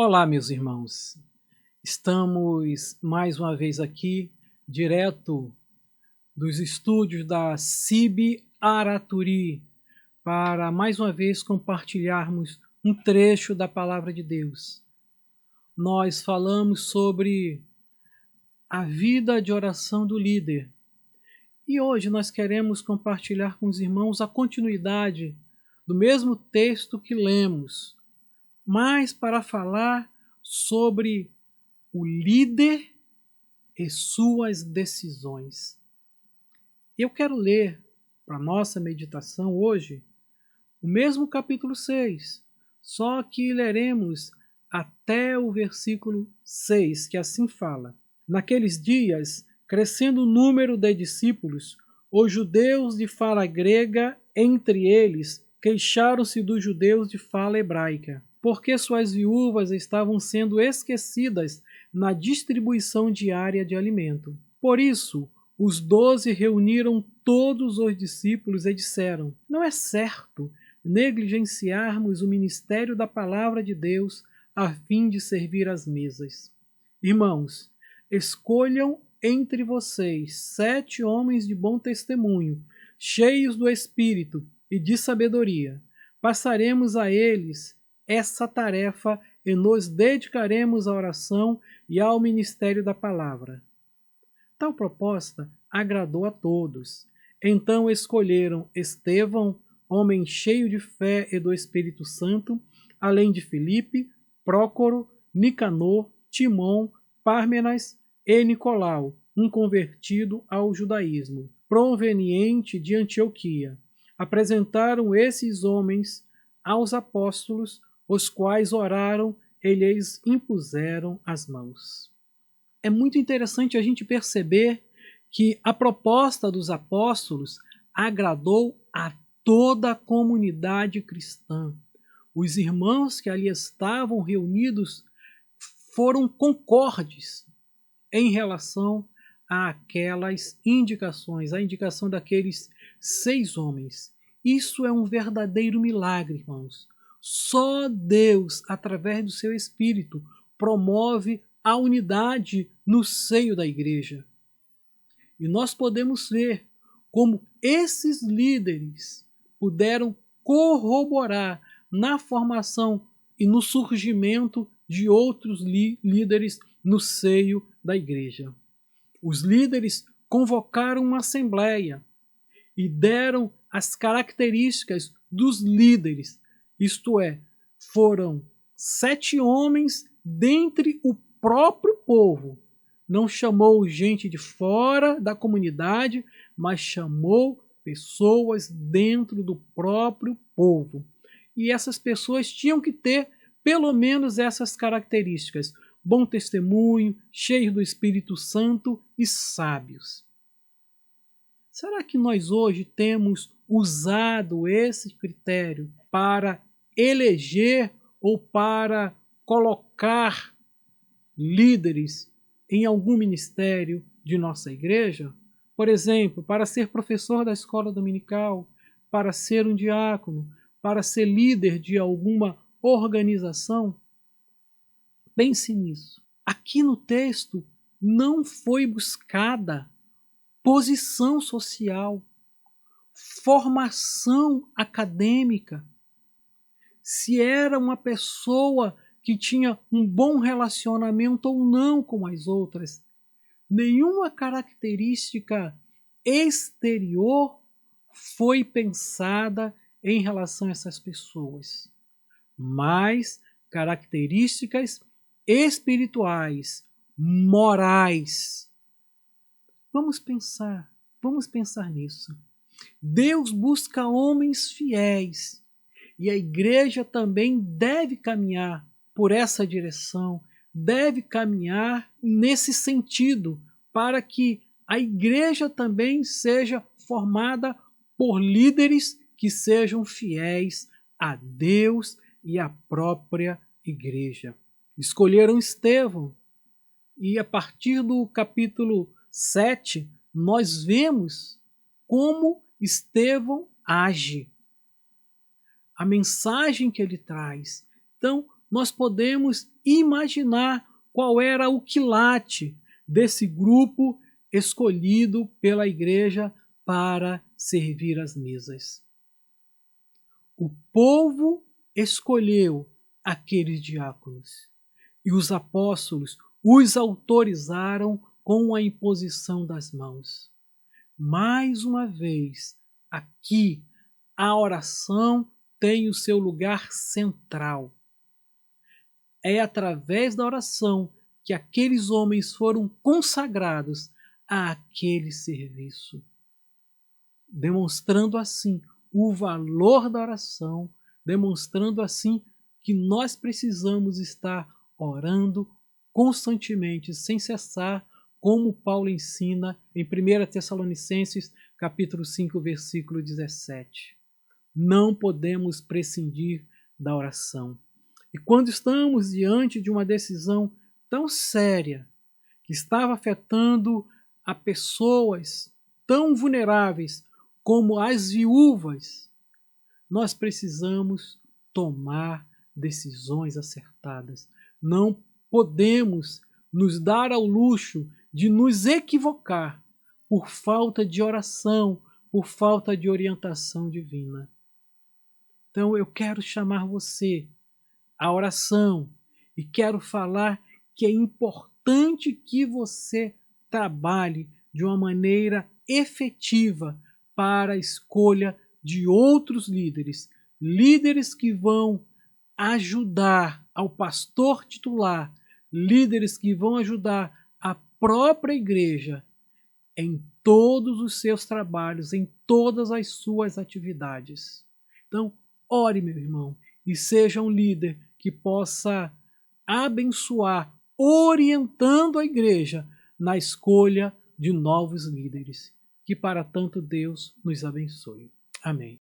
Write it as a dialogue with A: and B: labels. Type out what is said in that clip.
A: Olá, meus irmãos. Estamos mais uma vez aqui, direto dos estúdios da CIB Araturi, para mais uma vez compartilharmos um trecho da Palavra de Deus. Nós falamos sobre a vida de oração do líder e hoje nós queremos compartilhar com os irmãos a continuidade do mesmo texto que lemos, mas para falar sobre o líder e suas decisões. Eu quero ler para nossa meditação hoje o mesmo capítulo 6, só que leremos até o versículo 6, que assim fala: Naqueles dias, crescendo o número de discípulos, os judeus de fala grega, entre eles, queixaram-se dos judeus de fala hebraica, porque suas viúvas estavam sendo esquecidas na distribuição diária de alimento. Por isso, os 12 reuniram todos os discípulos e disseram: Não é certo negligenciarmos o ministério da palavra de Deus a fim de servir às mesas. Irmãos, escolham entre vocês 7 homens de bom testemunho, cheios do Espírito e de sabedoria. Passaremos a eles essa tarefa e nos dedicaremos à oração e ao ministério da palavra. Tal proposta agradou a todos. Então escolheram Estevão, homem cheio de fé e do Espírito Santo, além de Filipe, Prócoro, Nicanor, Timon, Pármenas e Nicolau, um convertido ao judaísmo, proveniente de Antioquia. Apresentaram esses homens aos apóstolos, os quais oraram e lhes impuseram as mãos. É muito interessante a gente perceber que a proposta dos apóstolos agradou a toda a comunidade cristã. Os irmãos que ali estavam reunidos foram concordes em relação àquelas indicações, a indicação daqueles 6 homens. Isso é um verdadeiro milagre, irmãos. Só Deus, através do seu Espírito, promove a unidade no seio da igreja. E nós podemos ver como esses líderes puderam corroborar na formação e no surgimento de outros líderes no seio da igreja. Os líderes convocaram uma assembleia e deram as características dos líderes, isto é, foram 7 homens dentre o próprio povo. Não chamou gente de fora da comunidade, mas chamou pessoas dentro do próprio povo. E essas pessoas tinham que ter pelo menos essas características: bom testemunho, cheios do Espírito Santo e sábios. Será que nós hoje temos usado esse critério para eleger ou para colocar líderes em algum ministério de nossa igreja? Por exemplo, para ser professor da escola dominical, para ser um diácono, para ser líder de alguma organização? Pense nisso. Aqui no texto não foi buscada posição social, formação acadêmica, se era uma pessoa que tinha um bom relacionamento ou não com as outras. Nenhuma característica exterior foi pensada em relação a essas pessoas, mas características espirituais, morais. Vamos pensar nisso. Deus busca homens fiéis e a igreja também deve caminhar por essa direção, deve caminhar nesse sentido, para que a igreja também seja formada por líderes que sejam fiéis a Deus e à própria igreja. Escolheram Estevão, e a partir do capítulo 7, nós vemos como Estevão age, a mensagem que ele traz. Então, nós podemos imaginar qual era o quilate desse grupo escolhido pela igreja para servir as mesas. O povo escolheu aqueles diáconos e os apóstolos os autorizaram com a imposição das mãos. Mais uma vez, aqui, a oração tem o seu lugar central. É através da oração que aqueles homens foram consagrados àquele serviço, demonstrando assim o valor da oração, demonstrando assim que nós precisamos estar orando constantemente, sem cessar, como Paulo ensina em 1 Tessalonicenses, capítulo 5, versículo 17. Não podemos prescindir da oração. E quando estamos diante de uma decisão tão séria, que estava afetando a pessoas tão vulneráveis como as viúvas, nós precisamos tomar decisões acertadas. Não podemos nos dar ao luxo de nos equivocar por falta de oração, por falta de orientação divina. Então eu quero chamar você à oração e quero falar que é importante que você trabalhe de uma maneira efetiva para a escolha de outros líderes, líderes que vão ajudar ao pastor titular, líderes que vão ajudar a própria igreja em todos os seus trabalhos, em todas as suas atividades. Então, ore, meu irmão, e seja um líder que possa abençoar, orientando a igreja na escolha de novos líderes. Que para tanto Deus nos abençoe. Amém.